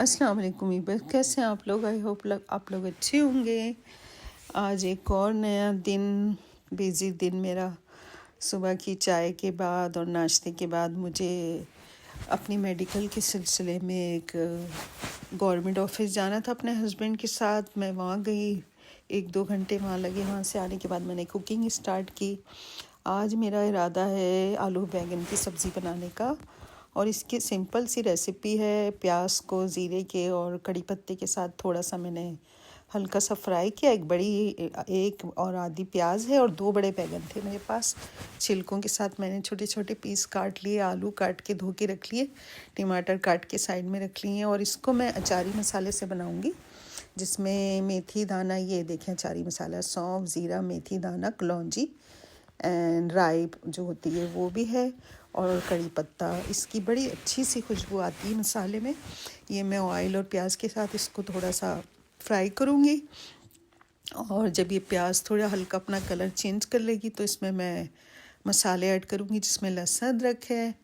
अस्सलाम वालेकुम वीवर, कैसे हैं आप लोग। आई होप आप लोग अच्छे होंगे। आज एक और नया दिन, बिज़ी दिन मेरा। सुबह की चाय के बाद और नाश्ते के बाद मुझे अपनी मेडिकल के सिलसिले में एक गवर्नमेंट ऑफिस जाना था अपने हस्बैंड के साथ। मैं वहाँ गई, 1-2 घंटे वहाँ लगे। वहाँ से आने के बाद मैंने कुकिंग स्टार्ट की। आज मेरा इरादा है आलू बैंगन की सब्ज़ी बनाने का, और इसकी सिंपल सी रेसिपी है। प्याज को ज़ीरे के और कड़ी पत्ते के साथ थोड़ा सा मैंने हल्का सा फ्राई किया। एक और आधी प्याज है और 2 बड़े बैंगन थे मेरे पास। छिलकों के साथ मैंने छोटे छोटे पीस काट लिए, आलू काट के धो के रख लिए, टमाटर काट के साइड में रख लिए। और इसको मैं अचारी मसाले से बनाऊंगी, जिसमें मेथी दाना, ये देखें अचारी मसाला, सौंफ, ज़ीरा, मेथी दाना, कलौंजी एंड राई जो होती है वो भी है, और कड़ी पत्ता। इसकी बड़ी अच्छी सी खुशबू आती है मसाले में। ये मैं ऑयल और प्याज के साथ इसको थोड़ा सा फ्राई करूँगी, और जब ये प्याज थोड़ा हल्का अपना कलर चेंज कर लेगी तो इसमें मैं मसाले ऐड करूँगी, जिसमें लहसुन अदरक है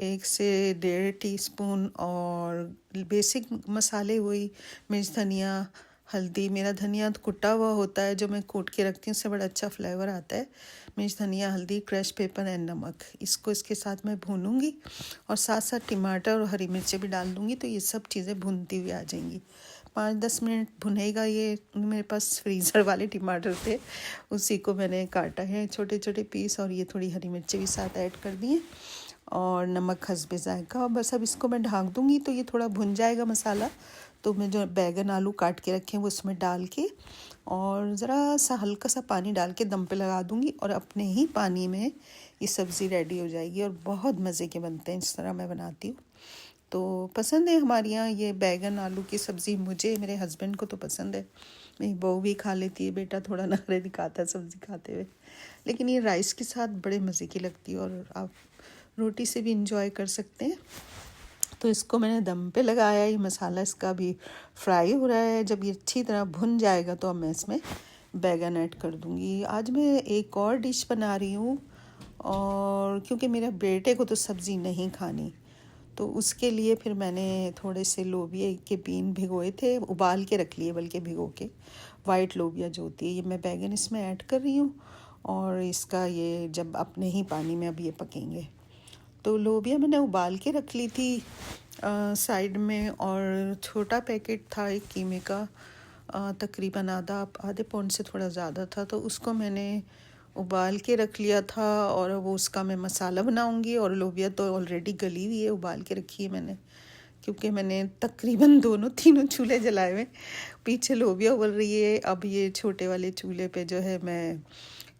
1 से 1.5 टीस्पून, और बेसिक मसाले वही मिर्च, धनिया, हल्दी। मेरा धनिया तो कुटा हुआ होता है, जो मैं कूट के रखती हूँ, उससे बड़ा अच्छा फ्लेवर आता है। मिर्च, धनिया, हल्दी, क्रश पेपर एंड नमक, इसको इसके साथ मैं भूनूंगी, और साथ साथ टमाटर और हरी मिर्चें भी डाल दूँगी, तो ये सब चीज़ें भूनती हुई आ जाएंगी। 5-10 मिनट भुनेगा ये। मेरे पास फ्रीज़र वाले टमाटर थे, उसी को मैंने काटा है छोटे छोटे पीस, और ये थोड़ी हरी मिर्चें भी साथ ऐड कर दी हैं, और नमक हस्बे जायका। बस अब इसको मैं ढाँक दूँगी, तो ये थोड़ा भुन जाएगा मसाला। तो मैं जो बैगन आलू काट के रखे हैं वो उसमें डाल के, और ज़रा सा हल्का सा पानी डाल के दम पे लगा दूँगी, और अपने ही पानी में ये सब्ज़ी रेडी हो जाएगी। और बहुत मज़े के बनते हैं, इस तरह मैं बनाती हूँ। तो पसंद है हमारे यहाँ ये बैगन आलू की सब्ज़ी। मुझे, मेरे हस्बैंड को तो पसंद है, मेरी बहू भी खा लेती है, बेटा थोड़ा नखरे दिखाता है सब्ज़ी खाते हुए। लेकिन ये राइस के साथ बड़े मज़े की लगती है, और आप रोटी से भी इंजॉय कर सकते हैं। तो इसको मैंने दम पे लगाया। ये मसाला इसका भी फ्राई हो रहा है। जब ये अच्छी तरह भुन जाएगा तो अब मैं इसमें बैगन ऐड कर दूँगी। आज मैं एक और डिश बना रही हूँ, और क्योंकि मेरे बेटे को तो सब्ज़ी नहीं खानी, तो उसके लिए फिर मैंने थोड़े से लोबिया के बीन भिगोए थे, उबाल के रख लिए बल्कि भिगो के। वाइट लोबिया जो होती है, ये मैं बैगन इसमें ऐड कर रही हूँ, और इसका ये जब अपने ही पानी में अब ये पकेंगे। तो लोबिया मैंने उबाल के रख ली थी साइड में, और छोटा पैकेट था एक कीमे का, तकरीबन आधे पौंड से थोड़ा ज़्यादा था, तो उसको मैंने उबाल के रख लिया था। और वो उसका मैं मसाला बनाऊंगी। और लोबिया तो ऑलरेडी गली हुई है, उबाल के रखी है मैंने, क्योंकि मैंने तकरीबन तीनों चूल्हे जलाए हुए। पीछे लोबिया उबल रही है। अब ये छोटे वाले चूल्हे पे जो है, मैं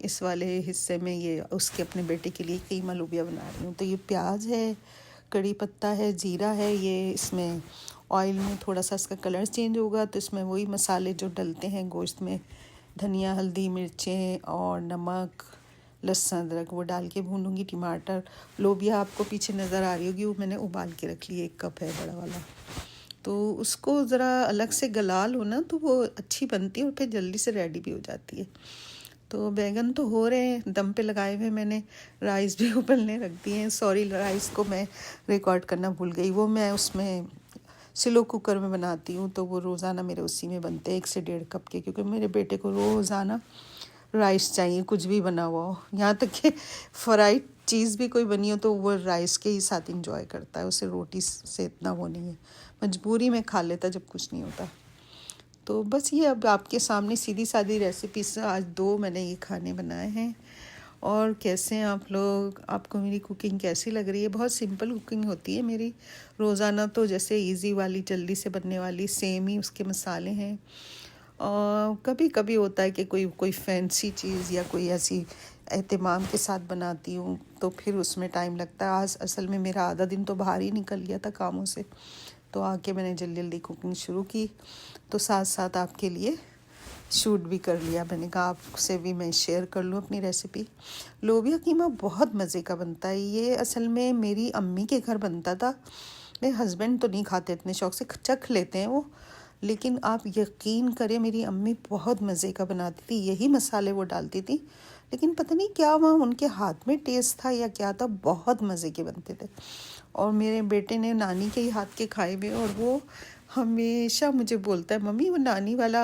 इस वाले हिस्से में ये उसके अपने बेटे के लिए कीमा लोबिया बना रही हूँ। तो ये प्याज है, कड़ी पत्ता है, जीरा है, ये इसमें ऑयल में थोड़ा सा इसका कलर चेंज होगा, तो इसमें वही मसाले जो डलते हैं गोश्त में, धनिया, हल्दी, मिर्चें और नमक, लहसुन, अदरक, वो डाल के भूनूंगी। टमाटर, लोबिया आपको पीछे नज़र आ रही होगी, वो मैंने उबाल के रख ली, 1 कप है बड़ा वाला। तो उसको ज़रा अलग से गला लो ना, तो वो अच्छी बनती है और फिर जल्दी से रेडी भी हो जाती है। तो बैगन तो हो रहे हैं, दम पे लगाए हुए मैंने। राइस भी उबलने रख दिए हैं। सॉरी, राइस को मैं रिकॉर्ड करना भूल गई। वो मैं उसमें स्लो कुकर में बनाती हूँ, तो वो रोज़ाना मेरे उसी में बनते हैं 1 से 1.5 कप के, क्योंकि मेरे बेटे को रोज़ाना राइस चाहिए, कुछ भी बना हुआ हो। यहाँ तक कि फ्राइड चीज़ भी कोई बनी हो तो वो राइस के ही साथ इंजॉय करता है, उसे रोटी से इतना वो नहीं है। मजबूरी में खा लेता जब कुछ नहीं होता। तो बस ये अब आपके सामने सीधी सादी रेसिपी से आज 2 मैंने ये खाने बनाए हैं। और कैसे हैं आप लोग, आपको मेरी कुकिंग कैसी लग रही है। बहुत सिंपल कुकिंग होती है मेरी रोज़ाना, तो जैसे इजी वाली, जल्दी से बनने वाली, सेम ही उसके मसाले हैं। और कभी कभी होता है कि कोई कोई फैंसी चीज़ या कोई ऐसी एहतमाम के साथ बनाती हूँ, तो फिर उसमें टाइम लगता है। आज असल में मेरा आधा दिन तो बाहर ही निकल गया था कामों से, तो आके मैंने जल्दी जल्दी कुकिंग शुरू की, तो साथ साथ आपके लिए शूट भी कर लिया। मैंने कहा आपसे भी मैं शेयर कर लूँ अपनी रेसिपी। लोबिया कीमा बहुत मज़े का बनता है। ये असल में मेरी अम्मी के घर बनता था। मेरे हस्बैंड तो नहीं खाते इतने शौक से, चख लेते हैं वो, लेकिन आप यकीन करें मेरी अम्मी बहुत मज़े का बनाती थी। यही मसाले वो डालती थी, लेकिन पता नहीं क्या वहाँ उनके हाथ में टेस्ट था या क्या था, बहुत मज़े के बनते थे। और मेरे बेटे ने नानी के ही हाथ के खाए हुए, और वो हमेशा मुझे बोलता है, मम्मी वो नानी वाला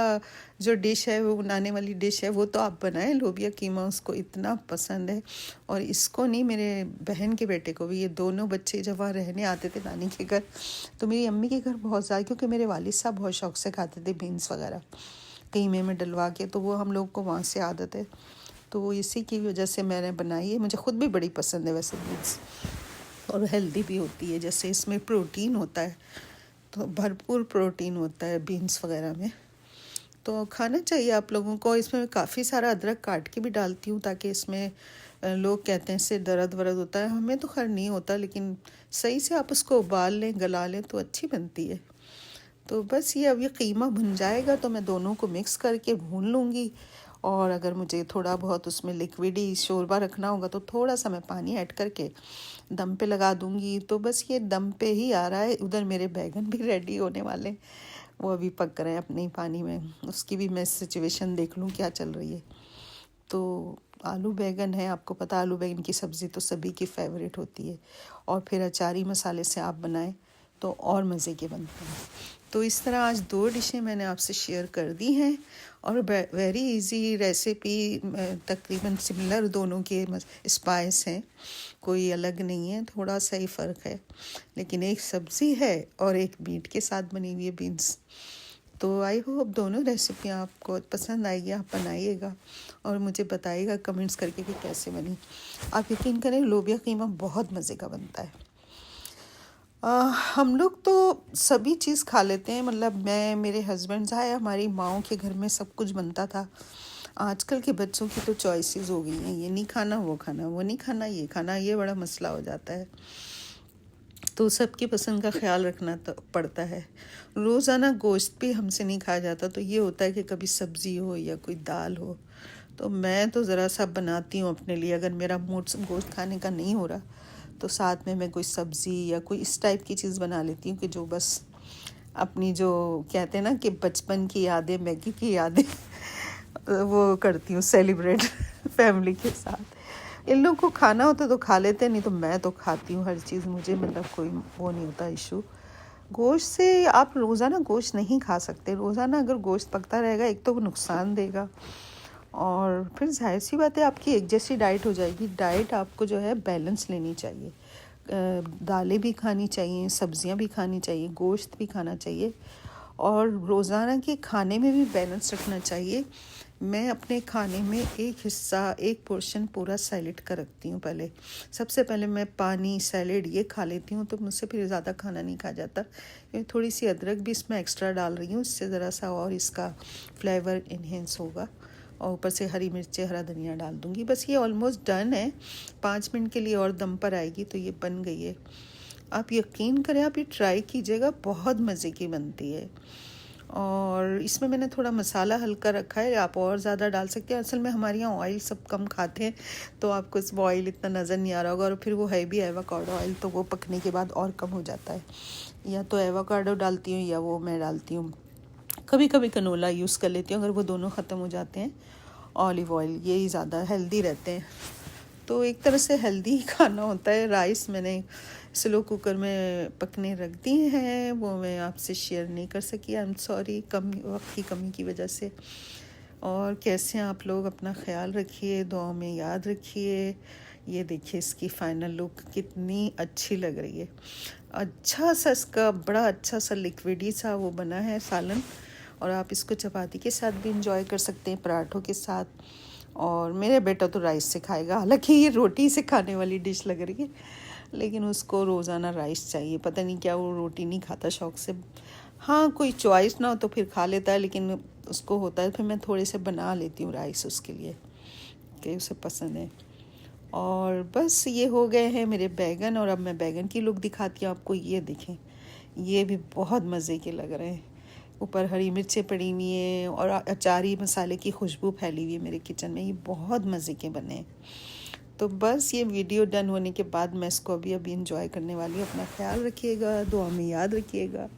जो डिश है, वो नानी वाली डिश है, वो तो आप बनाएं, लोबिया कीमा। उसको इतना पसंद है। और इसको नहीं, मेरे बहन के बेटे को भी। ये दोनों बच्चे जब वहाँ रहने आते थे नानी के घर, तो मेरी अम्मी के घर बहुत ज़्यादा, क्योंकि मेरे वालिद साहब बहुत शौक से खाते थे बीन्स वगैरह कीमे में डलवा के, तो वो हम लोग को वहाँ से आदत है। तो इसी की वजह से मैंने बनाई है। मुझे खुद भी बड़ी पसंद है वैसे बीन्स, और हेल्दी भी होती है। जैसे इसमें प्रोटीन होता है, तो भरपूर प्रोटीन होता है बीन्स वगैरह में, तो खाना चाहिए आप लोगों को। इसमें मैं काफ़ी सारा अदरक काट के भी डालती हूँ, ताकि इसमें लोग कहते हैं इससे दर्द वरद होता है, हमें तो खैर नहीं होता, लेकिन सही से आप उसको उबाल लें, गला लें, तो अच्छी बनती है। तो बस ये अब ये कीमा भुन जाएगा, तो मैं दोनों को मिक्स करके भून लूँगी। और अगर मुझे थोड़ा बहुत उसमें लिक्विडी शोरबा रखना होगा, तो थोड़ा सा मैं पानी ऐड करके दम पे लगा दूँगी। तो बस ये दम पे ही आ रहा है। उधर मेरे बैगन भी रेडी होने वाले, वो अभी पक रहे हैं अपने ही पानी में। उसकी भी मैं सिचुएशन देख लूँ क्या चल रही है। तो आलू बैगन है, आपको पता आलू बैगन की सब्ज़ी तो सभी की फेवरेट होती है, और फिर अचारी मसाले से आप बनाएं तो और मज़े के बनते हैं। तो इस तरह आज 2 डिशें मैंने आपसे शेयर कर दी हैं, और वेरी इजी रेसिपी, तकरीबन सिमिलर दोनों के स्पाइस हैं, कोई अलग नहीं है, थोड़ा सा ही फ़र्क है। लेकिन एक सब्ज़ी है और एक मीट के साथ बनी हुई है बीन्स। तो आई होप दोनों रेसिपियाँ आपको पसंद आएगी, आप बनाइएगा और मुझे बताइएगा कमेंट्स करके कि कैसे बनी। आप यकीन करें, लोबिया कीमा बहुत मज़े का बनता है। हम लोग तो सभी चीज़ खा लेते हैं, मतलब मैं, मेरे हस्बैंड साहब, हमारी माँओं के घर में सब कुछ बनता था। आजकल के बच्चों की तो चॉइसेस हो गई हैं, ये नहीं खाना, वो खाना, वो नहीं खाना, ये खाना, ये बड़ा मसला हो जाता है। तो सबकी पसंद का ख्याल रखना तो पड़ता है। रोज़ाना गोश्त भी हमसे नहीं खाया जाता, तो ये होता है कि कभी सब्ज़ी हो या कोई दाल हो, तो मैं तो ज़रा सा बनाती हूँ अपने लिए। अगर मेरा मूड गोश्त खाने का नहीं हो रहा, तो साथ में मैं कोई सब्ज़ी या कोई इस टाइप की चीज़ बना लेती हूँ कि जो बस अपनी, जो कहते हैं ना कि बचपन की यादें, मैगी की यादें वो करती हूँ सेलिब्रेट फैमिली के साथ। इन लोगों को खाना होता तो खा लेते, नहीं तो मैं तो खाती हूँ हर चीज़। मुझे मतलब कोई वो नहीं होता इशू। गोश्त से आप रोज़ाना गोश्त नहीं खा सकते। रोज़ाना अगर गोश्त पकता रहेगा, एक तो वो नुकसान देगा, और फिर जाहिर सी बात है आपकी एक जैसी डाइट हो जाएगी। डाइट आपको जो है बैलेंस लेनी चाहिए। दालें भी खानी चाहिए, सब्जियां भी खानी चाहिए, गोश्त भी खाना चाहिए, और रोज़ाना के खाने में भी बैलेंस रखना चाहिए। मैं अपने खाने में एक हिस्सा, एक पोर्शन पूरा सैलेड का रखती हूँ। पहले, सबसे पहले मैं पानी, सैलेड ये खा लेती हूँ, तो मुझसे फिर ज़्यादा खाना नहीं खा जाता। थोड़ी सी अदरक भी इसमें एक्स्ट्रा डाल रही हूँ, इससे ज़रा सा और इसका फ्लेवर इन्हेंस होगा। और ऊपर से हरी मिर्चें, हरा धनिया डाल दूँगी। बस ये ऑलमोस्ट डन है। 5 मिनट के लिए और दम पर आएगी, तो ये बन गई है। आप यकीन करें, आप ये ट्राई कीजिएगा, बहुत मज़े की बनती है। और इसमें मैंने थोड़ा मसाला हल्का रखा है, आप और ज़्यादा डाल सकते हैं। असल में हमारे यहाँ ऑयल सब कम खाते हैं, तो आपको इस ऑयल इतना नज़र नहीं आ रहा होगा। और फिर वो है भी एवोकाडो ऑयल, तो वो पकने के बाद और कम हो जाता है। या तो एवोकाडो डालती हूँ, या वो मैं डालती हूँ, कभी कभी कनोला यूज़ कर लेती हूँ। अगर वो दोनों ख़त्म हो जाते हैं, ऑलिव ऑयल, यही ज़्यादा हेल्दी रहते हैं। तो एक तरह से हेल्दी ही खाना होता है। राइस मैंने स्लो कुकर में पकने रख दिए हैं, वो मैं आपसे शेयर नहीं कर सकी, आई एम सॉरी, वक्त की कमी की वजह से। और कैसे आप लोग अपना ख्याल रखिए, दुआ में याद रखिए। ये देखिए इसकी फाइनल लुक कितनी अच्छी लग रही है। अच्छा सा इसका बड़ा अच्छा सा लिक्विडी सा वो बना है सालन, और आप इसको चपाती के साथ भी इंजॉय कर सकते हैं, पराठों के साथ। और मेरे बेटा तो राइस से खाएगा, हालांकि ये रोटी से खाने वाली डिश लग रही है, लेकिन उसको रोज़ाना राइस चाहिए। पता नहीं क्या, वो रोटी नहीं खाता शौक़ से। हाँ, कोई चॉइस ना हो तो फिर खा लेता है, लेकिन उसको होता है, फिर मैं थोड़े से बना लेती हूँ राइस उसके लिए, कि उसे पसंद है। और बस ये हो गए हैं मेरे बैगन, और अब मैं बैगन की लुक दिखाती हूँ आपको। ये देखें, ये भी बहुत मज़े के लग रहे हैं। ऊपर हरी मिर्चें पड़ी हुई हैं, और अचारी मसाले की खुशबू फैली हुई है मेरे किचन में। ये बहुत मज़े के बने हैं। तो बस ये वीडियो डन होने के बाद मैं इसको अभी इंजॉय करने वाली हूँ। अपना ख्याल रखिएगा, दुआ में याद रखिएगा।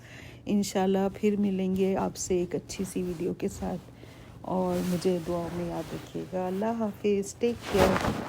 इंशाल्लाह फिर मिलेंगे आपसे एक अच्छी सी वीडियो के साथ, और मुझे दुआ में याद रखिएगा। अल्लाह हाफिज़, टेक केयर।